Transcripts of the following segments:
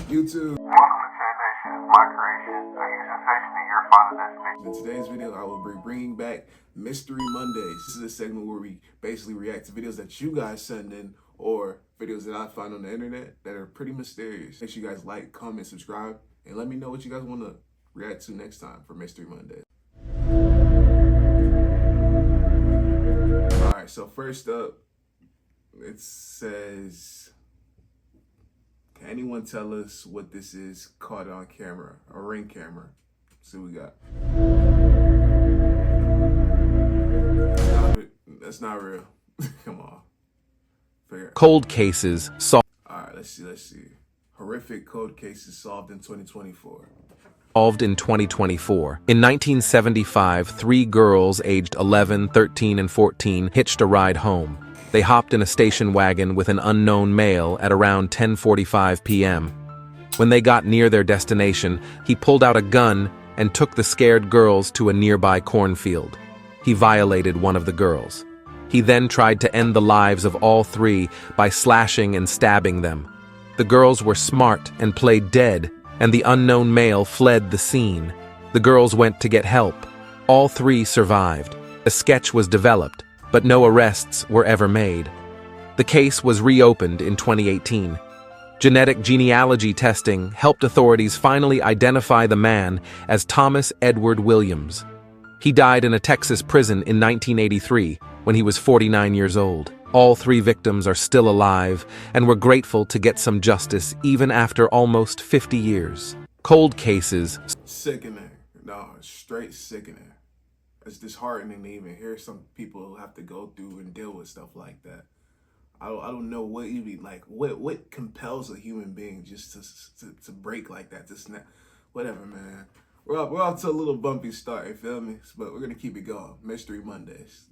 YouTube. Welcome to Chain Nation, my creation, a huge sensation in your final destination. In today's video, I will be bringing back Mystery Mondays. This is a segment where we basically react to videos that you guys send in or videos that I find on the internet that are pretty mysterious. Make sure you guys like, comment, subscribe, and let me know what you guys want to react to next time for Mystery Mondays. All right, so first up, it says, can anyone tell us what this is caught on camera? A ring camera. Let's see what we got. Stop it. That's not real. Come on. Fair. Cold cases solved Alright, let's see. Horrific cold cases solved in 2024. in 2024. In 1975, 3 girls aged 11, 13, and 14 hitched a ride home. They hopped in a station wagon with an unknown male at around 10:45 p.m. When they got near their destination, he pulled out a gun and took the scared girls to a nearby cornfield. He violated one of the girls. He then tried to end the lives of all 3 by slashing and stabbing them. The girls were smart and played dead, and the unknown male fled the scene. The girls went to get help. All 3 survived. A sketch was developed, but no arrests were ever made. The case was reopened in 2018. Genetic genealogy testing helped authorities finally identify the man as Thomas Edward Williams. He died in a Texas prison in 1983 when he was 49 years old. All 3 victims are still alive, and we're grateful to get some justice even after almost 50 years. Cold cases. Sickening. No, straight sickening. It's disheartening to even hear some people have to go through and deal with stuff like that. I don't know what you be like. What compels a human being just to break like that, to snap? Whatever, man. We're off to a little bumpy start, you feel me? But we're gonna keep it going. Mystery Mondays.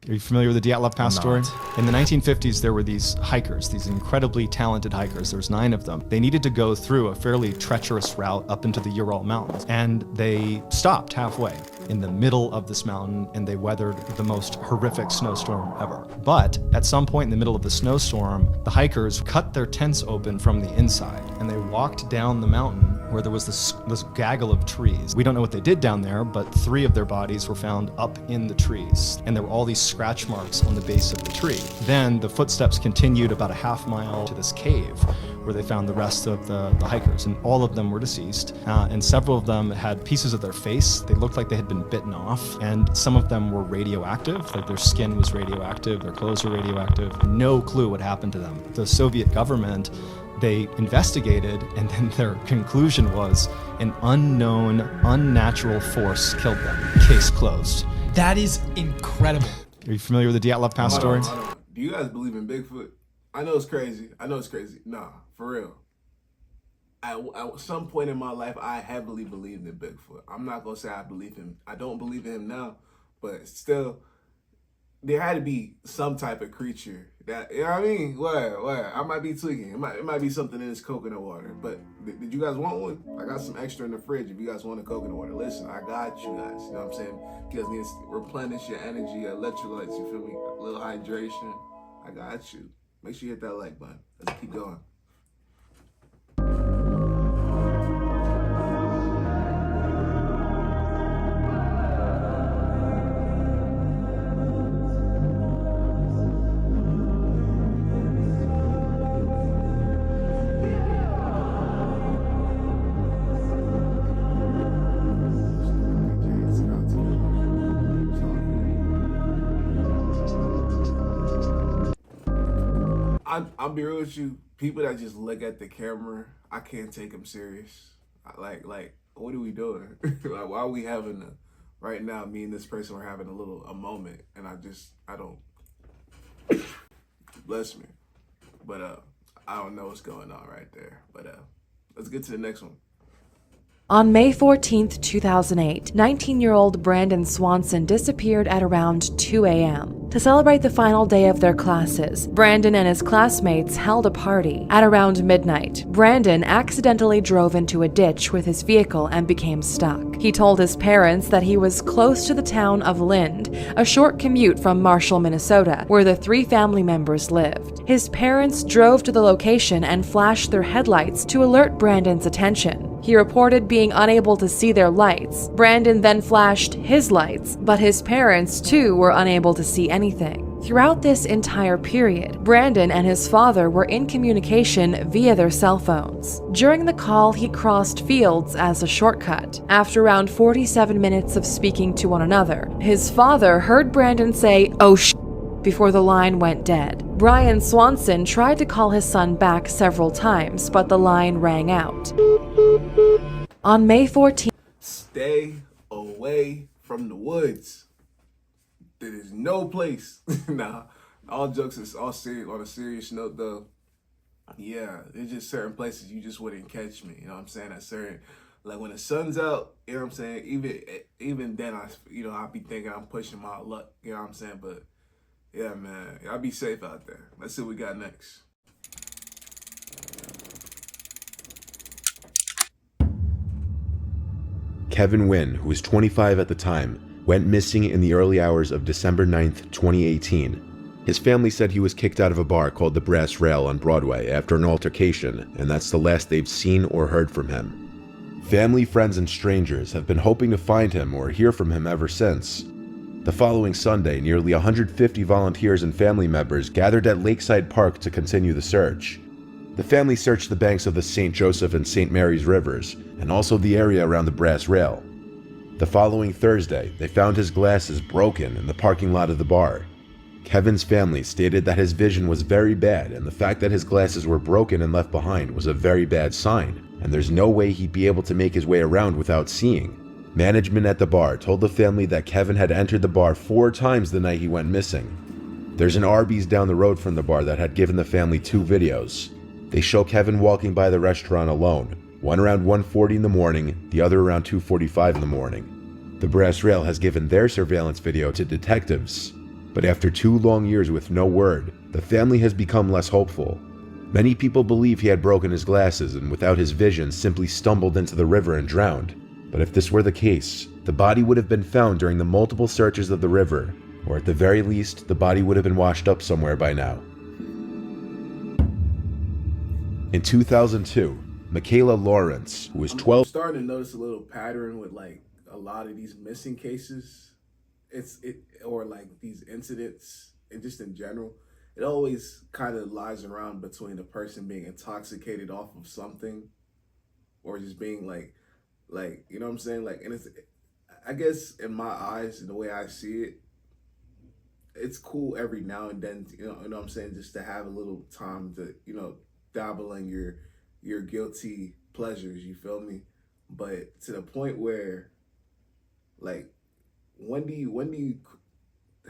Are you familiar with the Dyatlov Pass story? In the 1950s, there were these hikers, these incredibly talented hikers. There was 9 of them. They needed to go through a fairly treacherous route up into the Ural Mountains, and they stopped halfway in the middle of this mountain, and they weathered the most horrific snowstorm ever. But at some point in the middle of the snowstorm, the hikers cut their tents open from the inside, and they walked down the mountain where there was this gaggle of trees. We don't know what they did down there, but 3 of their bodies were found up in the trees, and there were all these scratch marks on the base of the tree. Then the footsteps continued about a half mile to this cave where they found the rest of the hikers, and all of them were deceased, and several of them had pieces of their face. They looked like they had been bitten off, and some of them were radioactive, like their skin was radioactive, their clothes were radioactive. No clue what happened to them. The Soviet government, they investigated, and then their conclusion was an unknown, unnatural force killed them. Case closed. That is incredible. Are you familiar with the Dyatlov Pass story? Do you guys believe in Bigfoot? I know it's crazy. Nah, for real. At some point in my life, I heavily believed in Bigfoot. I'm not gonna say I believe him. I don't believe in him now, but still, there had to be some type of creature that, you know what I mean? What? I might be tweaking. It might be something in this coconut water. But did you guys want one? I got some extra in the fridge. If you guys want a coconut water, listen, I got you guys. You know what I'm saying? You guys need to replenish your energy, your electrolytes. You feel me? A little hydration. I got you. Make sure you hit that like button. Let's keep going. I'll be real with you. People that just look at the camera, I can't take them serious. Like, what are we doing? Like, why are we having right now, me and this person are having a moment, and I don't, bless me. But, I don't know what's going on right there. But, let's get to the next one. On May 14, 2008, 19-year-old Brandon Swanson disappeared at around 2 a.m. To celebrate the final day of their classes, Brandon and his classmates held a party. At around midnight, Brandon accidentally drove into a ditch with his vehicle and became stuck. He told his parents that he was close to the town of Lind, a short commute from Marshall, Minnesota, where the 3 family members lived. His parents drove to the location and flashed their headlights to alert Brandon's attention. He reported being unable to see their lights. Brandon then flashed his lights, but his parents, too, were unable to see anything. Throughout this entire period, Brandon and his father were in communication via their cell phones. During the call, he crossed fields as a shortcut. After around 47 minutes of speaking to one another, his father heard Brandon say, "Oh sh*," before the line went dead. Brian Swanson tried to call his son back several times, but the line rang out. On May 14th, Stay away from the woods. There is no place. Nah, all jokes is all serious. On a serious note, though, yeah, there's just certain places you just wouldn't catch me. You know what I'm saying? At certain, like when the sun's out, you know what I'm saying? Even then, I'll be thinking I'm pushing my luck. You know what I'm saying? But yeah, man, y'all be safe out there. Let's see what we got next. Kevin Wynn, who was 25 at the time, went missing in the early hours of December 9th, 2018. His family said he was kicked out of a bar called the Brass Rail on Broadway after an altercation, and that's the last they've seen or heard from him. Family, friends, and strangers have been hoping to find him or hear from him ever since. The following Sunday, nearly 150 volunteers and family members gathered at Lakeside Park to continue the search. The family searched the banks of the St. Joseph and St. Mary's rivers, and also the area around the Brass Rail. The following Thursday, they found his glasses broken in the parking lot of the bar. Kevin's family stated that his vision was very bad, and the fact that his glasses were broken and left behind was a very bad sign, and there's no way he'd be able to make his way around without seeing. Management at the bar told the family that Kevin had entered the bar 4 times the night he went missing. There's an Arby's down the road from the bar that had given the family 2 videos. They show Kevin walking by the restaurant alone, one around 1:40 in the morning, the other around 2:45 in the morning. The Brass Rail has given their surveillance video to detectives, but after 2 long years with no word, the family has become less hopeful. Many people believe he had broken his glasses and without his vision simply stumbled into the river and drowned. But if this were the case, the body would have been found during the multiple searches of the river, or at the very least, the body would have been washed up somewhere by now. In 2002, Michaela Lawrence, who was 12... I'm starting to notice a little pattern with like a lot of these missing cases. Or like these incidents, and just in general, it always kind of lies around between a person being intoxicated off of something, or just being like, you know what I'm saying? Like, and it's, I guess in my eyes and the way I see it, it's cool every now and then, you know what I'm saying? Just to have a little time to, dabble in your guilty pleasures, you feel me? But to the point where, like, when do you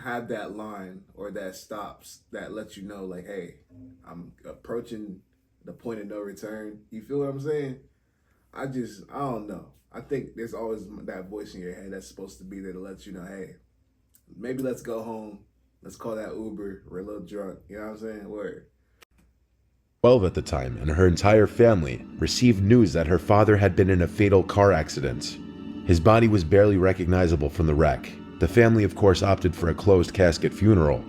have that line or that stops that lets you know, like, hey, I'm approaching the point of no return? You feel what I'm saying? I don't know. I think there's always that voice in your head that's supposed to be there to let you know, hey, maybe let's go home. Let's call that Uber. We're a little drunk. You know what I'm saying? Word. 12 at the time, and her entire family received news that her father had been in a fatal car accident. His body was barely recognizable from the wreck. The family, of course, opted for a closed casket funeral.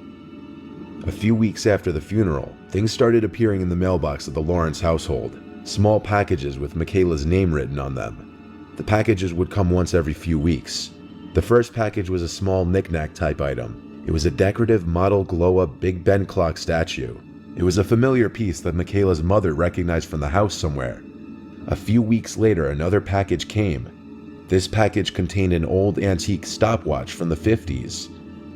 A few weeks after the funeral, things started appearing in the mailbox of the Lawrence household. Small packages with Michaela's name written on them. The packages would come once every few weeks. The first package was a small knick-knack type item. It was a decorative model glow-up Big Ben clock statue. It was a familiar piece that Michaela's mother recognized from the house somewhere. A few weeks later, another package came. This package contained an old antique stopwatch from the 50s.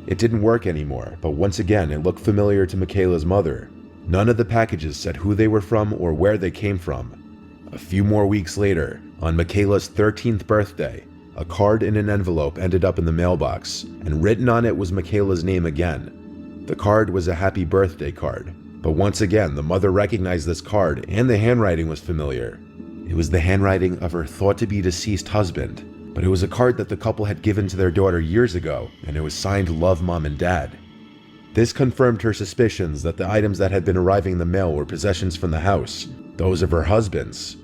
It didn't work anymore, but once again, it looked familiar to Michaela's mother. None of the packages said who they were from or where they came from. A few more weeks later, on Michaela's 13th birthday, a card in an envelope ended up in the mailbox, and written on it was Michaela's name again. The card was a happy birthday card, but once again, the mother recognized this card and the handwriting was familiar. It was the handwriting of her thought-to-be deceased husband, but it was a card that the couple had given to their daughter years ago, and it was signed Love Mom and Dad. This confirmed her suspicions that the items that had been arriving in the mail were possessions from the house, those of her husband's.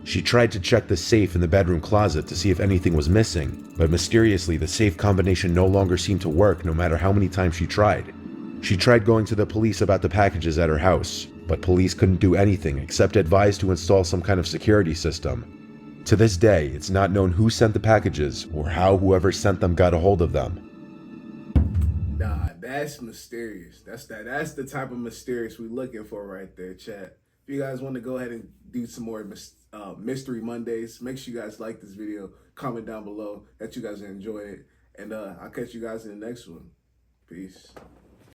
She tried to check the safe in the bedroom closet to see if anything was missing, but mysteriously the safe combination no longer seemed to work no matter how many times she tried. She tried going to the police about the packages at her house, but police couldn't do anything except advise to install some kind of security system. To this day, it's not known who sent the packages or how whoever sent them got a hold of them. Nah, that's mysterious. That's the type of mysterious we're looking for right there, chat. If you guys want to go ahead and do some more Mystery Mondays, make sure you guys like this video, comment down below that you guys enjoy it, and I'll catch you guys in the next one. Peace.